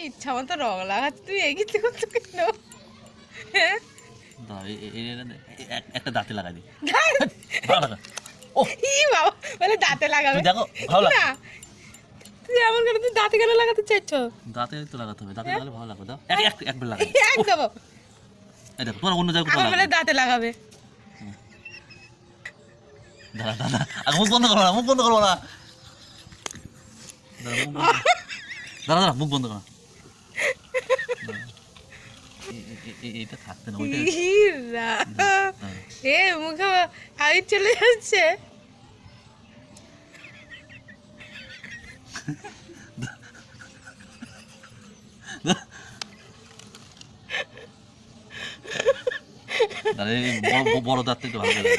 ইচ্ছা মতো রং লাগাচ্ছি, তুই এগিয়ে করছো কেন? হ্যাঁ একটা দাঁতে লাগাই দি। ও বাবা, বলে দাঁতে লাগাবে। দেখো ভালো লাগে না, তুই এমন করে তুই দাঁতে কেন লাগাতে চাইছ? দাঁতে তো লাগাতে হবে, দাঁতে লাগালে ভালো লাগবে। দাও একবার লাগাই একদম। এই দেখো তোমার অন্য জায়গায় আমার বলে দাঁতে লাগাবে। দাঁড়া দাঁড়া, আগে মুখ বন্ধ করো না, মুখ বন্ধ করবো না। দাঁড়া দাঁড়া, মুখ বন্ধ করো না। এইটা থাকতে না, ওইটা এ মুখে আগে চলে যাচ্ছে। বড় দাঁত থেকে ভালো লাগে।